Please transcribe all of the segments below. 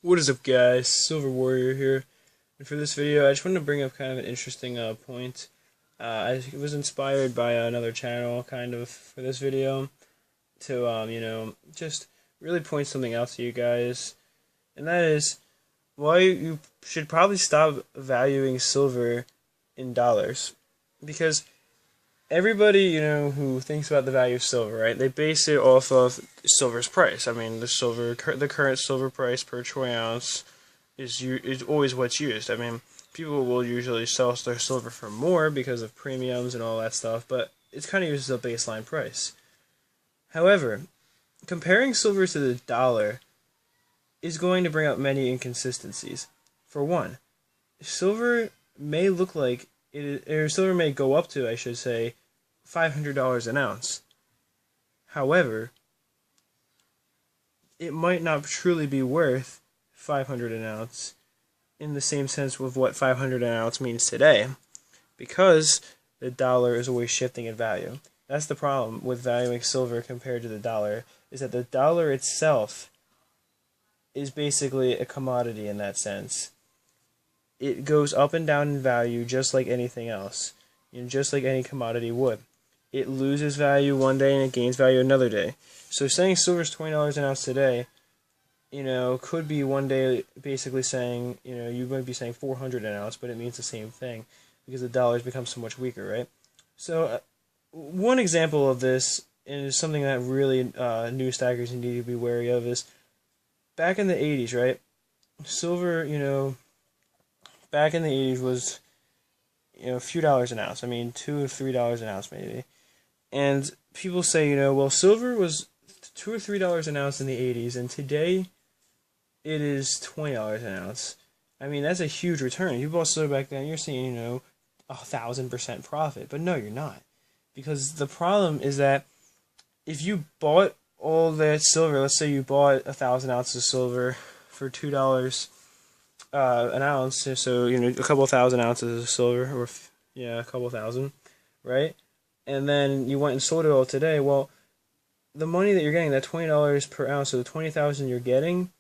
What is up, guys? Silver Warrior here, and for this video I just wanted to bring up kind of an interesting point. I was inspired by another channel kind of for this video to just really point something out to you guys, and that is why you should probably stop valuing silver in dollars. Because everybody, who thinks about the value of silver, right? They base it off of silver's price. I mean, the current silver price per troy ounce is always what's used. I mean, people will usually sell their silver for more because of premiums and all that stuff, but it's kind of used as a baseline price. However, comparing silver to the dollar is going to bring up many inconsistencies. For one, silver may look like silver may go up to, I should say, $500 an ounce. However, it might not truly be worth $500 an ounce in the same sense with what $500 an ounce means today, because the dollar is always shifting in value. That's the problem with valuing silver compared to the dollar, is that the dollar itself is basically a commodity in that sense. It goes up and down in value just like anything else, just like any commodity would. It loses value one day and it gains value another day. So saying silver's $20 an ounce today, could be one day basically saying, you might be saying 400 an ounce, but it means the same thing because the dollar's become so much weaker, right? So one example of this, and is something that really news stackers need to be wary of, is back in the 80s, right? Silver, back in the 80s was, a few dollars an ounce. I mean, $2 or $3 an ounce maybe. And people say, well, silver was $2 or $3 an ounce in the 80s, and today it is $20 an ounce. I mean, that's a huge return. You bought silver back then, you're seeing, 1,000% profit. But no, you're not. Because the problem is that if you bought all that silver, let's say you bought 1,000 ounces of silver for $2 an ounce, so, a couple thousand ounces of silver, or, a couple thousand, right? And then you went and sold it all today. Well, the money that you're getting, that $20 per ounce, so the 20,000 you're getting,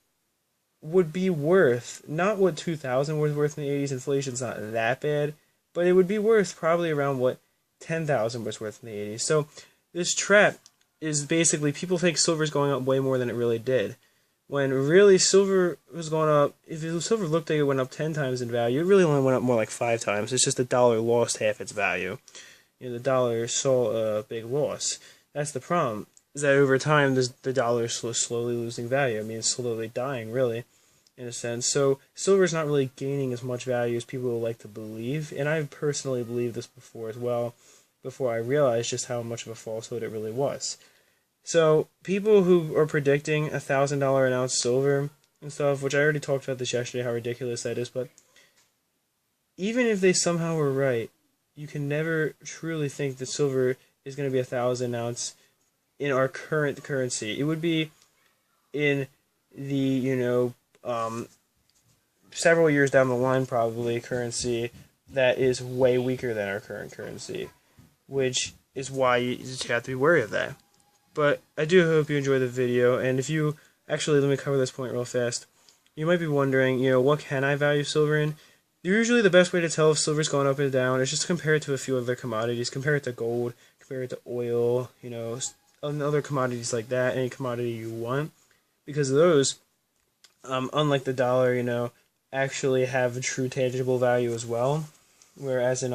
would be worth not what 2,000 was worth in the 80s. Inflation's not that bad, but it would be worth probably around what 10,000 was worth in the 80s. So this trap is basically people think silver's going up way more than it really did, when really silver was going up. If silver looked like it went up 10 times in value, it really only went up more like 5 times. It's just the dollar lost half its value. The dollar saw a big loss. That's the problem, is that over time the dollar is slowly losing value. I mean, it's slowly dying, really, in a sense. So silver is not really gaining as much value as people would like to believe, and I personally believed this before as well, before I realized just how much of a falsehood it really was. So people who are predicting $1,000 an ounce silver and stuff, which I already talked about this yesterday, how ridiculous that is, but even if they somehow were right, you can never truly think that silver is going to be 1,000 ounce in our current currency. It would be in the, several years down the line, probably, currency that is way weaker than our current currency, which is why you just have to be wary of that. But I do hope you enjoy the video, and if you, actually, let me cover this point real fast. You might be wondering, what can I value silver in? Usually the best way to tell if silver's going up and down is just to compare it to a few other commodities. Compare it to gold, compare it to oil, and other commodities like that, any commodity you want. Because those, unlike the dollar, actually have a true tangible value as well. Whereas in,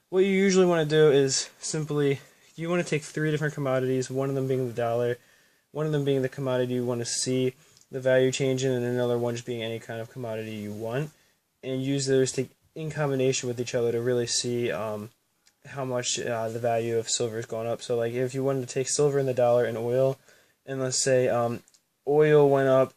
what you usually want to do is simply, you want to take 3 different commodities, one of them being the dollar, one of them being the commodity you want to see the value change in, and another one just being any kind of commodity you want, and use those in combination with each other to really see how much the value of silver has gone up. So, like, if you wanted to take silver and the dollar and oil, and let's say oil went up,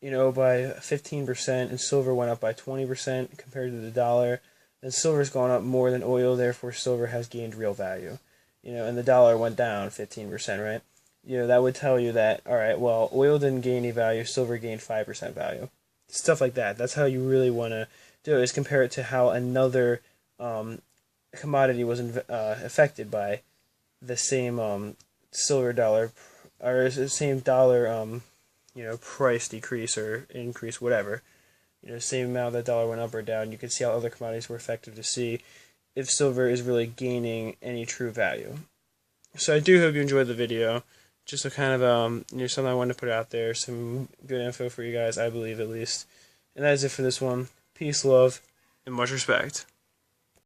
by 15%, and silver went up by 20% compared to the dollar, then silver's gone up more than oil, therefore silver has gained real value. And the dollar went down 15%, right? That would tell you that, alright, well, oil didn't gain any value, silver gained 5% value. Stuff like that. That's how you really want to do it, is compare it to how another commodity was affected by the same silver dollar, or the same dollar price decrease or increase, whatever. Same amount that dollar went up or down. You can see how other commodities were effective to see if silver is really gaining any true value. So I do hope you enjoyed the video. Just a kind of something I wanted to put out there, some good info for you guys, I believe at least. And that is it for this one. Peace, love, and much respect.